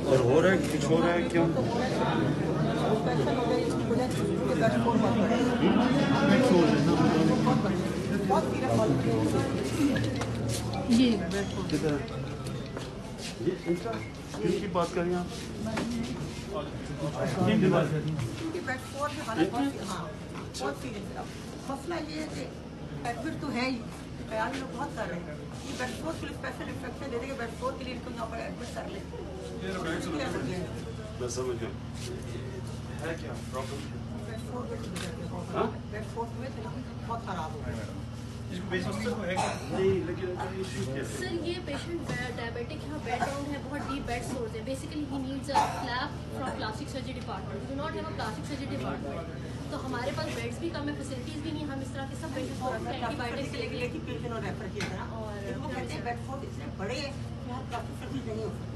और हो रहा है कुछ हो रहा है क्यों? ये किधर किसकी बात कर रही हैं आप? मसला ये है कि एडमिट तो है ही, ख्याल लोग बहुत कर रहे हैं। ये बेडफोर के लिए स्पेशल इंस्ट्रक्शन दे देंगे, बेडफोर के लिए इनको यहाँ पर एडमिट कर ले। मैं समझ गया है क्या प्रॉब्लम? बेडफोर में बहुत खराब हो गया। नहीं लेकिन इशू क्या है? सर ये पेशेंट डायबिटिक यहाँ बेड डाउन है, बहुत डीप बेड सोर्स है। Basically he needs a flap from plastic surgery department. We do not have a plastic surgery department, तो हमारे पास बेड्स भी कम है, फैसिलिटीज भी नहीं। हम इस तरह के सब पेशेंट्स को रखते हैं एंटीबायोटिक्स के लिए। पेशेंट और रेफर किया था और वो कहते हैं बेडफोर इतने बड़े हैं कि यहाँ प्लास्टिक सर्जरी नहीं हो सकती।